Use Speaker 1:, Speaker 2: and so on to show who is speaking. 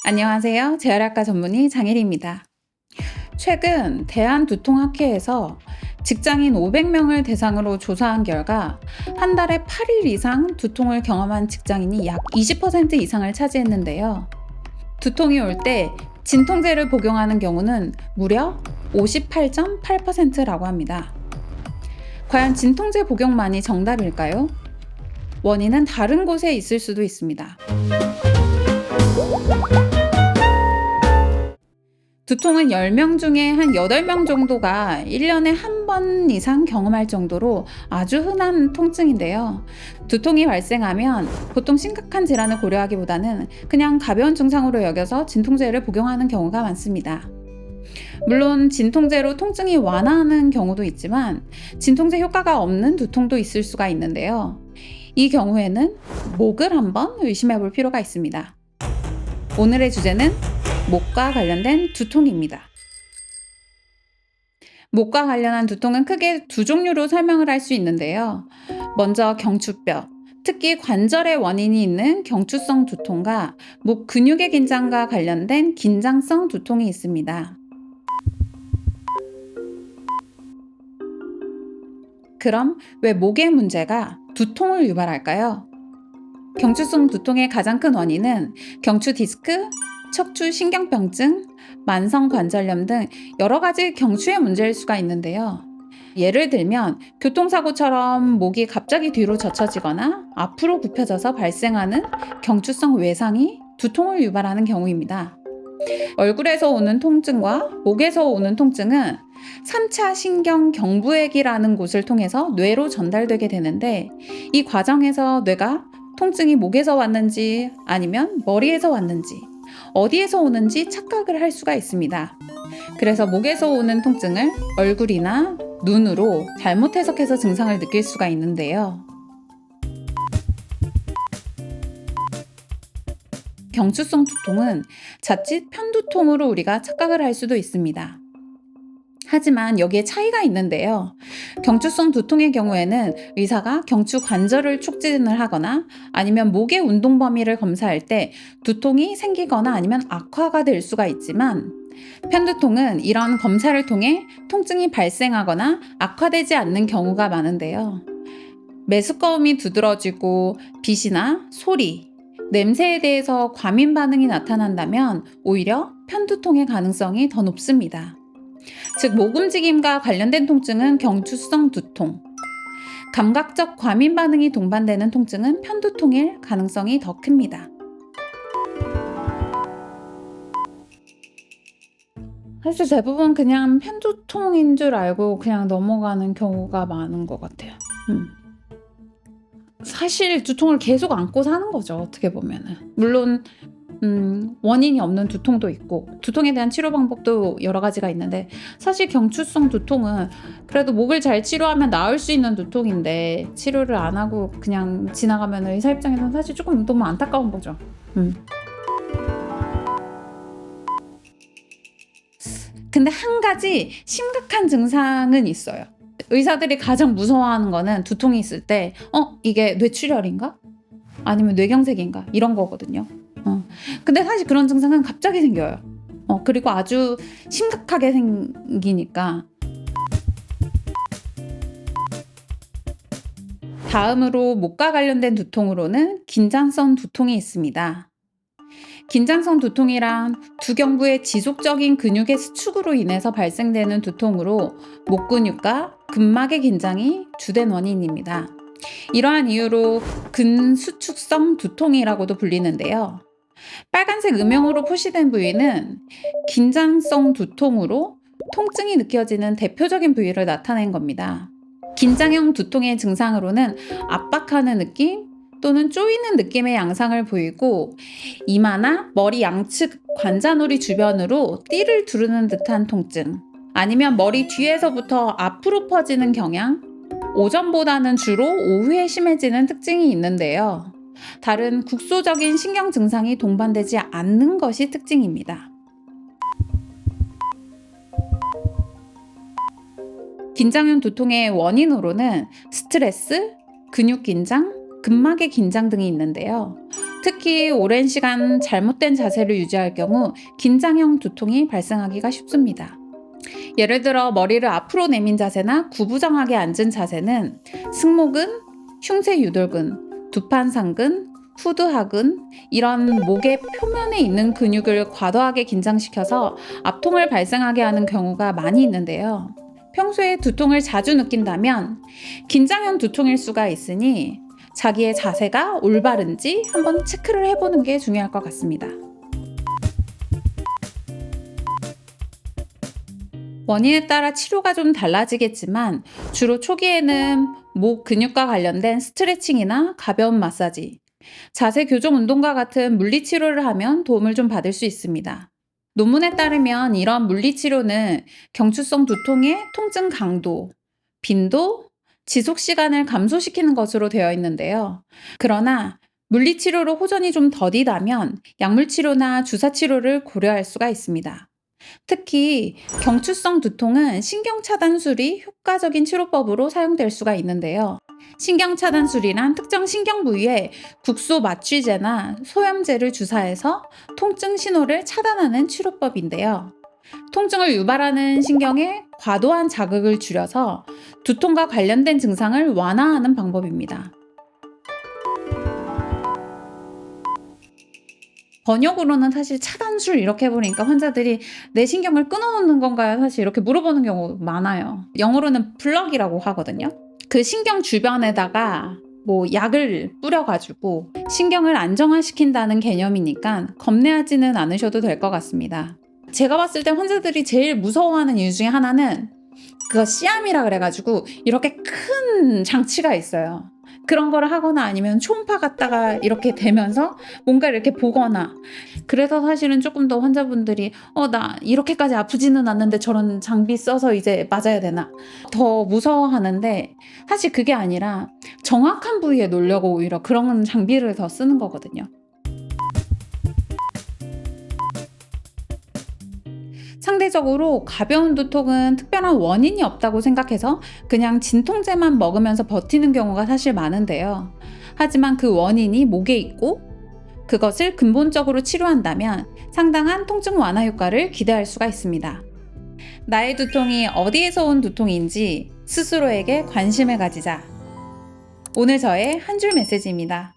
Speaker 1: 안녕하세요. 재활학과 전문의 장혜리입니다. 최근 대한두통학회에서 직장인 500명을 대상으로 조사한 결과 한 달에 8일 이상 두통을 경험한 직장인이 약 20% 이상을 차지했는데요. 두통이 올 때 진통제를 복용하는 경우는 무려 58.8%라고 합니다. 과연 진통제 복용만이 정답일까요? 원인은 다른 곳에 있을 수도 있습니다. 두통은 10명 중에 한 8명 정도가 1년에 한 번 이상 경험할 정도로 아주 흔한 통증인데요. 두통이 발생하면 보통 심각한 질환을 고려하기보다는 그냥 가벼운 증상으로 여겨서 진통제를 복용하는 경우가 많습니다. 물론 진통제로 통증이 완화하는 경우도 있지만 진통제 효과가 없는 두통도 있을 수가 있는데요. 이 경우에는 목을 한번 의심해 볼 필요가 있습니다. 오늘의 주제는 목과 관련된 두통입니다. 목과 관련한 두통은 크게 두 종류로 설명을 할 수 있는데요. 먼저 경추뼈, 특히 관절에 원인이 있는 경추성 두통과 목 근육의 긴장과 관련된 긴장성 두통이 있습니다. 그럼 왜 목의 문제가 두통을 유발할까요? 경추성 두통의 가장 큰 원인은 경추 디스크, 척추 신경병증, 만성 관절염 등 여러 가지 경추의 문제일 수가 있는데요. 예를 들면 교통사고처럼 목이 갑자기 뒤로 젖혀지거나 앞으로 굽혀져서 발생하는 경추성 외상이 두통을 유발하는 경우입니다. 얼굴에서 오는 통증과 목에서 오는 통증은 3차 신경 경부액이라는 곳을 통해서 뇌로 전달되게 되는데, 이 과정에서 뇌가 통증이 목에서 왔는지 아니면 머리에서 왔는지 어디에서 오는지 착각을 할 수가 있습니다. 그래서 목에서 오는 통증을 얼굴이나 눈으로 잘못 해석해서 증상을 느낄 수가 있는데요. 경추성 두통은 자칫 편두통으로 우리가 착각을 할 수도 있습니다. 하지만 여기에 차이가 있는데요. 경추성 두통의 경우에는 의사가 경추 관절을 촉진을 하거나 아니면 목의 운동 범위를 검사할 때 두통이 생기거나 아니면 악화가 될 수가 있지만, 편두통은 이런 검사를 통해 통증이 발생하거나 악화되지 않는 경우가 많은데요. 메스꺼움이 두드러지고 빛이나 소리, 냄새에 대해서 과민 반응이 나타난다면 오히려 편두통의 가능성이 더 높습니다. 즉, 목 움직임과 관련된 통증은 경추성 두통, 감각적 과민 반응이 동반되는 통증은 편두통일 가능성이 더 큽니다. 사실 대부분 그냥 편두통인 줄 알고 그냥 넘어가는 경우가 많은 것 같아요. 사실 두통을 계속 안고 사는 거죠, 어떻게 보면은. 물론 원인이 없는 두통도 있고 두통에 대한 치료 방법도 여러 가지가 있는데, 사실 경추성 두통은 그래도 목을 잘 치료하면 나을 수 있는 두통인데 치료를 안 하고 그냥 지나가면 의사 입장에서는 사실 조금 너무 안타까운 거죠. 근데 한 가지 심각한 증상은 있어요. 의사들이 가장 무서워하는 거는 두통이 있을 때 이게 뇌출혈인가? 아니면 뇌경색인가? 이런 거거든요. 근데 사실 그런 증상은 갑자기 생겨요. 그리고 아주 심각하게 생기니까. 다음으로 목과 관련된 두통으로는 긴장성 두통이 있습니다. 긴장성 두통이란 두경부의 지속적인 근육의 수축으로 인해서 발생되는 두통으로 목 근육과 근막의 긴장이 주된 원인입니다. 이러한 이유로 근수축성 두통이라고도 불리는데요. 빨간색 음영으로 표시된 부위는 긴장성 두통으로 통증이 느껴지는 대표적인 부위를 나타낸 겁니다. 긴장형 두통의 증상으로는 압박하는 느낌 또는 쪼이는 느낌의 양상을 보이고, 이마나 머리 양측 관자놀이 주변으로 띠를 두르는 듯한 통증, 아니면 머리 뒤에서부터 앞으로 퍼지는 경향, 오전보다는 주로 오후에 심해지는 특징이 있는데요. 다른 국소적인 신경 증상이 동반되지 않는 것이 특징입니다. 긴장형 두통의 원인으로는 스트레스, 근육 긴장, 근막의 긴장 등이 있는데요. 특히 특히 오랜 시간 잘못된 자세를 유지할 경우 긴장형 두통이 발생하기가 쉽습니다. 예를 들어 머리를 앞으로 내민 자세나 구부정하게 앉은 자세는 승모근, 흉쇄 유돌근, 두판상근, 후두하근 이런 목의 표면에 있는 근육을 과도하게 긴장시켜서 압통을 발생하게 하는 경우가 많이 있는데요. 평소에 두통을 자주 느낀다면 긴장형 두통일 수가 있으니 자기의 자세가 올바른지 한번 체크를 해보는 게 중요할 것 같습니다. 원인에 따라 치료가 좀 달라지겠지만 주로 초기에는 목 근육과 관련된 스트레칭이나 가벼운 마사지, 자세 교정 운동과 같은 물리치료를 하면 도움을 좀 받을 수 있습니다. 논문에 따르면 이런 물리치료는 경추성 두통의 통증 강도, 빈도, 지속 시간을 감소시키는 것으로 되어 있는데요. 그러나 물리치료로 호전이 좀 더디다면 약물치료나 주사치료를 고려할 수가 있습니다. 특히 경추성 두통은 신경차단술이 효과적인 치료법으로 사용될 수가 있는데요. 신경차단술이란 특정 신경 부위에 국소 마취제나 소염제를 주사해서 통증 신호를 차단하는 치료법인데요. 통증을 유발하는 신경에 과도한 자극을 줄여서 두통과 관련된 증상을 완화하는 방법입니다. 번역으로는 사실 차단술 이렇게 해버리니까 환자들이 내 신경을 끊어놓는 건가요? 사실 이렇게 물어보는 경우 많아요. 영어로는 플럭이라고 하거든요. 그 신경 주변에다가 약을 뿌려가지고 신경을 안정화시킨다는 개념이니까 겁내하지는 않으셔도 될 것 같습니다. 제가 봤을 때 환자들이 제일 무서워하는 이유 중에 하나는 그거 씨암이라 그래가지고 이렇게 큰 장치가 있어요. 그런 거를 하거나 아니면 초음파 갖다가 이렇게 대면서 뭔가 이렇게 보거나, 그래서 사실은 조금 더 환자분들이 나 이렇게까지 아프지는 않는데 저런 장비 써서 이제 맞아야 되나 더 무서워하는데, 사실 그게 아니라 정확한 부위에 놓으려고 오히려 그런 장비를 더 쓰는 거거든요. 상대적으로 가벼운 두통은 특별한 원인이 없다고 생각해서 그냥 진통제만 먹으면서 버티는 경우가 사실 많은데요. 하지만 그 원인이 목에 있고 그것을 근본적으로 치료한다면 상당한 통증 완화 효과를 기대할 수가 있습니다. 나의 두통이 어디에서 온 두통인지 스스로에게 관심을 가지자. 오늘 저의 한 줄 메시지입니다.